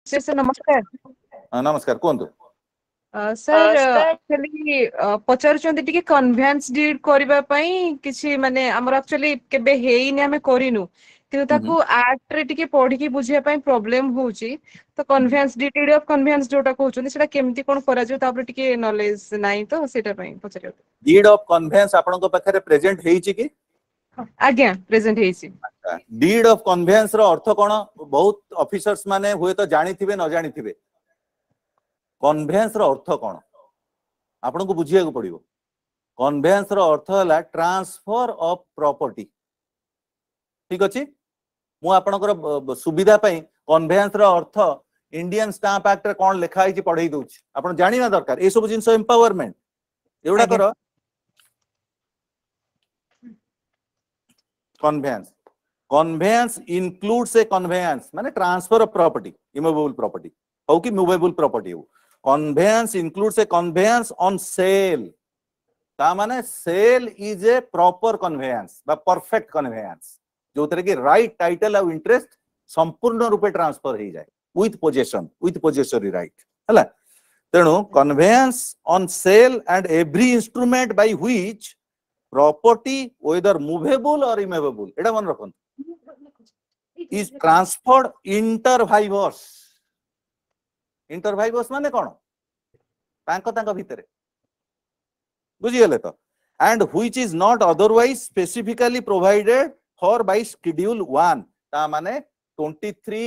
Sir नमस्कार। नमस्कार कहतु सर एक्चुअली पचारुचंदी टिके कन्वेंस डीड करबा पई किछि माने हमर एक्चुअली केबे हेइनी हमें करिनु किंतु ताकू एक्ट रे टिके पढी के बुझिया पई प्रॉब्लम होउची तो कन्वेंस डीड ऑफ कन्वेंस जोटा कहउचंदी सेटा केमती कोन करा जो तापर टिके नॉलेज नाही तो सेटा पई पचारियो। डीड ऑफ कन्वेंस आपन को पाखरे प्रेजेंट हेइची कि? आज्ञा प्रेजेंट हेइची। डीड ऑफ कन्वेंस रो अर्थ कोन? बहुत ऑफिसर्स माने हुए तो जानि थिबे न जानि थिबे। कन्वेंस रो अर्थ कोन आपन को बुझिया को पड़िबो। कन्वेंस रो अर्थ हला ट्रांसफर ऑफ प्रॉपर्टी। ठीक अछि मु आपन को सुविधा पई कन्वेंस रो अर्थ इंडियन स्टैंप एक्ट रे कोन लिखा है पढ़ई दउछ आपन जानि ना दरकार ए सब जिंस एम्पावरमेंट एवडा करो। Conveyance conveyance includes a conveyance माने transfer of property immovable property हो कि मूवेबल प्रॉपर्टी हो। Conveyance includes a conveyance on sale ता माने sale is a proper conveyance बा परफेक्ट कन्वेंस जो तरह की राइट टाइटल और इंटरेस्ट संपूर्ण रूपे ट्रांसफर हो जाए विथ पोजेसरी राइट हला। तेणु conveyance on sale and every instrument by which property whether movable or immovable एटा मन रखन is transferred inter vivos माने कोन तांको भितरे बुझी गेले तो and which is not otherwise specifically provided for by schedule 1 ता माने 23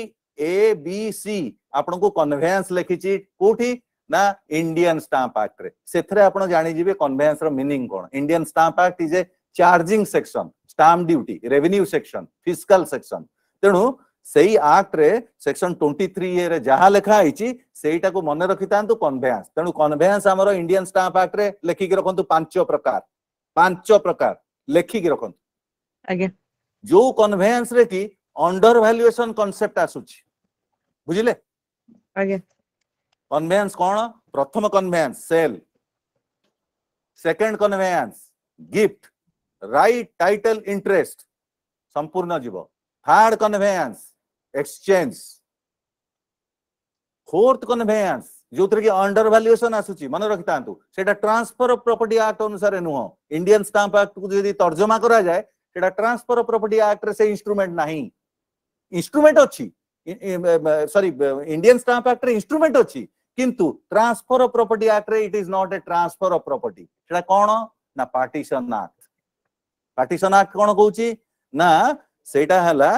A B C आपन को कन्वेंस लिखिची कोठी ना इंडियन स्टाम्प एक्ट रे सेथरे आपण जानि जिवे कन्वेंस रो मीनिंग कोन। Indian stamp act is a charging section stamp duty revenue section fiscal section. तेणु सेही एक्ट रे सेक्शन 23 ए रे जहा लिखा आइची सेईटा को मन रखितांतु कन्वेंस। तेणु कन्वेंस हमरो इंडियन स्टाम्प एक्ट रे लेखि के रखंतु पांच प्रकार लेखि के रखंतु आगे जो कन्वेंस रे की अंडर वैल्यूएशन कांसेप्ट आसुची बुझिले। आगे कन्वेंस कौन? प्रथम conveyance sale, second conveyance gift right title interest संपूर्ण जीव, third conveyance exchange, fourth conveyance जो तरह की अंडर वैल्यूएशन आसुची मन रखिता सेटा ट्रांसफर ऑफ प्रॉपर्टी एक्ट अनुसार नुह। इंडियन स्टाम्प एक्ट को यदि तर्जमा करा जाए सेटा ट्रांसफर ऑफ प्रॉपर्टी एक्ट रे से इंस्ट्रूमेंट नहीं। इंस्ट्रूमेंट अच्छी सॉरी इंडियन स्टाम्प एक्ट रे इंस्ट्रूमेंट अच्छी किंतु ट्रांसफर ऑफ प्रॉपर्टी एक्ट रे it is not A transfer of property. सेटा कोन ना पार्टीशन एक्ट। पार्टीशन एक्ट कोन कहूची ना सेटा हला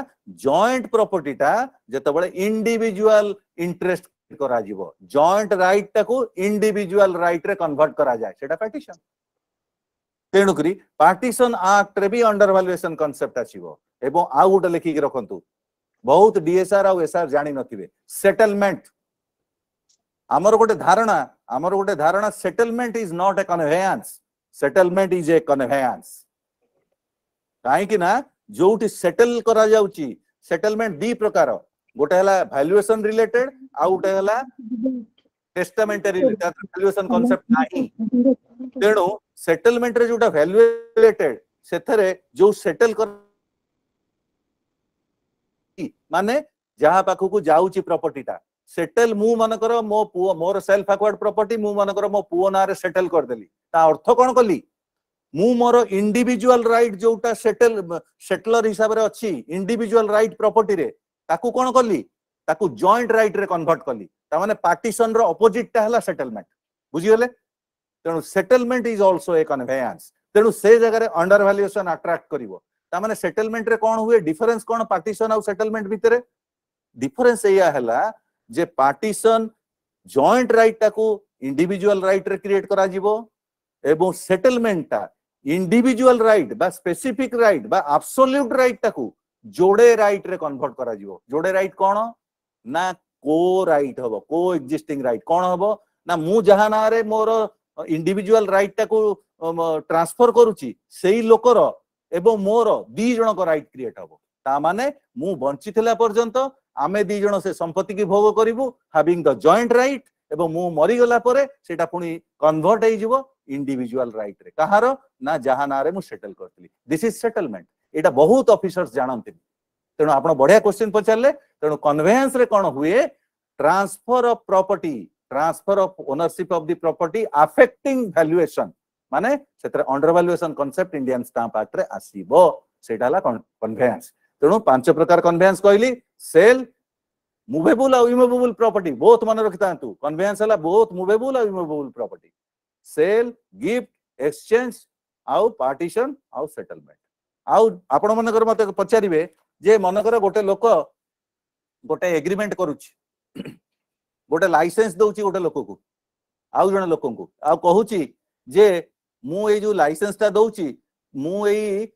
जॉइंट प्रॉपर्टी टा जतबळे इंडिविजुअल इंटरेस्ट करा जीवो जॉइंट राइट टाको इंडिविजुअल राइट रे कन्वर्ट करा जाय सेटा पार्टीशन। तेणु करी पार्टीशन एक्ट रे भी अंडर वैल्यूएशन कांसेप्ट आसीबो। एवं आ गोटे लिखि के रखंतु बहुत डीएसआर और एसआर जानि नथिबे सेटलमेंट आमर गोटे धारणा settlement is not a conveyance settlement is a conveyance. काहे कि ना जोटी सेटल करा जाउची सेटलमेंट दी प्रकार गोटे हला वैल्यूएशन रिलेटेड आ गोटे हला टेस्टामेंटरी वैल्यूएशन कांसेप्ट नाही। तेणु सेटलमेंट रे जोटा वैल्यू रिलेटेड सेथरे जो सेटल कर माने जहा पाखु को जाउची प्रॉपर्टी टा सेटल मु मन करो मो पुओ मोर सेल्फ एक्वायर्ड प्रॉपर्टी मु मन करो मो पुओ ना रे सेटल कर देली ता अर्थ कोन कली मु मोर इंडिविजुअल राइट जोटा सेटलर हिसाब रे अछि इंडिविजुअल राइट प्रॉपर्टी रे ताकू कोन कली ताकू जॉइंट राइट रे कन्वर्ट कली ता माने पार्टीशन रो अपोजिट टा हला सेटलमेंट बुझी गेले। तेणु settlement is also a conveyance. तेणु से जगह रे अंडर वैल्यूएशन अट्रैक्ट करिवो ता माने सेटलमेंट रे कोन हुए डिफरेंस कोन पार्टीशन और सेटलमेंट भितरे डिफरेंस एया हला जे पार्टीशन जॉइंट राइट टाकू इंडिविजुअल राइट रे क्रिएट करा जीवो एवं सेटलमेंट टा इंडिविजुअल राइट बा स्पेसिफिक राइट बा एब्सोल्यूट राइट टाकू जोड़े राइट रे कन्वर्ट करा जीवो। जोड़े राइट कोन ना को राइट हबो को एग्जिस्टिंग राइट कोन हबो ना मु जहा ना रे मोर इंडिविजुअल राइट टाकू ट्रांसफर करूची सेही लोकर एवं मोर दी जण को राइट क्रिएट हबो ता माने मु बंचिथिला पर्यंत आमे दी जण से संपत्ति की भोग करिवु हैविंग द जॉइंट राइट एवं मु मरी गला परे सेटा पुनी कन्वर्ट हे जिवो इंडिविजुअल राइट रे कहार ना जहा ना रे मु सेटल करतली दिस इज सेटलमेंट। एटा बहुत ऑफिसर्स जानंती तेणु आपण बढ़िया क्वेश्चन पचारले। तेणु कन्वेयंस रे कोन हुए transfer of property, transfer of ownership of the property affecting valuation माने सेतर under valuation concept Indian stamp act रे आसीबो, सेटा हला कन्वेयंस। तेणु 5 प्रकार कन्वेयंस कहली, सेल, मूवेबल और इमूवेबल प्रॉपर्टी बोथ मन रखितांतु। कन्वेयंस हला बोथ मूवेबल और immovable property, sale, gift, exchange आउ पार्टीशन आउ सेटलमेंट। आउ आपण मनकर मते पचारिबे जे मनकर गोटे लोक गोटे एग्रीमेंट करूची, गोटे लाइसेंस दउची गोटे लोक को आउ जण लोक को आ कहूची जे मु ए जो लाइसेंस ता दउची मु ए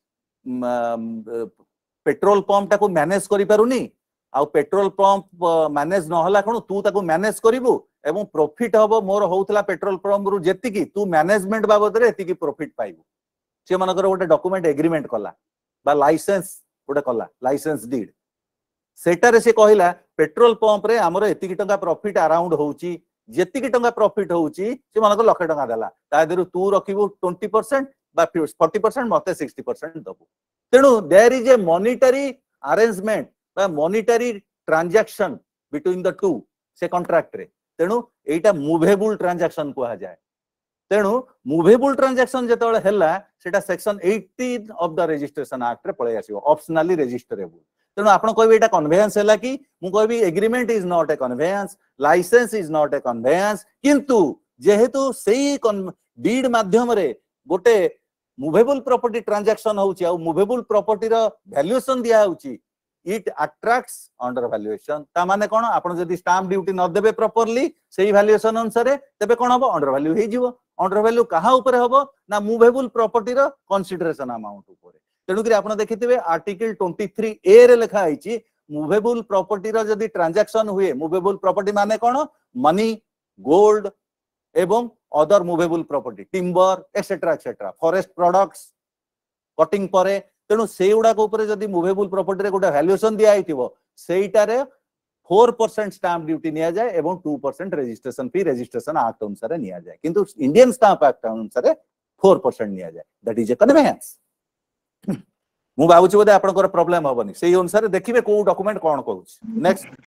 पेट्रोल पंप टाको मैनेज करि पारुनी, आ पेट्रोल पंप मैनेज न हला कोन तू ताको मैनेज करिवु एवं प्रॉफिट हबो मोर होउतला पेट्रोल पंप रु जेतिकी तू मैनेजमेंट बाबद रे एतिकी प्रॉफिट पाइबु। से मनकर गोटे डॉक्यूमेंट एग्रीमेंट कला बा लाइसेंस गोटे कला लाइसेंस डीड, सेटारे से कहला पेट्रोल पंप रे हमर एतिकी टंका प्रॉफिट अराउंड होउची, जेतिकी टंका प्रॉफिट होउची से मनकर लाख टंका देला, ता देरु तू रखिबु 20% बा 40% मते 60% दबु। तेणु there is a monetary arrangement बा monetary transaction between the two से कॉन्ट्रैक्ट रे। तेणु एटा मूवेबल ट्रांजैक्शन कहा जाए। तेणु मूवेबल ट्रांजैक्शन जेतबेले हैला सेटा section 18 of the registration act रे पळे आसीबो, ऑप्शनली रजिस्टरेबल। तेणु आपण कहबे एटा कन्वेयंस हैला कि मु कहबी agreement is not a conveyance, licence is not a conveyance, किंतु जेहेतु सेही डीड माध्यम रे गोटे मूवेबल प्रॉपर्टी ट्रांजैक्शन होउची आ मूवेबल प्रॉपर्टी रो वैल्यूएशन दिया होउची, इट अट्रैक्ट्स अंडर वैल्यूएशन। ता माने कोन आपण जदी स्टाम्प ड्यूटी न देबे प्रॉपर्ली सेही वैल्यूएशन अनुसार तेबे कोन हबो अंडर वैल्यू हे जिवो। अंडर वैल्यू कहा ऊपर हबो ना मूवेबल प्रॉपर्टी रो कंसीडरेशन अमाउंट ऊपर। तेणु कि आपण देखिथिबे आर्टिकल 23 ए रे लिखा आइची मूवेबल प्रॉपर्टी रो जदी ट्रांजैक्शन हुए, मूवेबल प्रॉपर्टी माने कोन मनी, गोल्ड एवं other movable property, timber etcetera etcetera, forest products cutting परे। तेणु से गुडा ऊपर जदी मूवेबल प्रॉपर्टी रे गोटे वैल्यूएशन दिया आइथिबो सेइटारे 4% स्टाम्प ड्यूटी निया जाए एवं 2% रजिस्ट्रेशन फी रजिस्ट्रेशन एक्ट अनुसार निया जाए, किंतु इंडियन स्टाम्प एक्ट अनुसार 4% निया जाए। That is a conveyance. मु बाबुची बोधे आपनकर प्रॉब्लम हबनी, सेही अनुसार देखिबे को डॉक्यूमेंट कोन कहूची। नेक्स्ट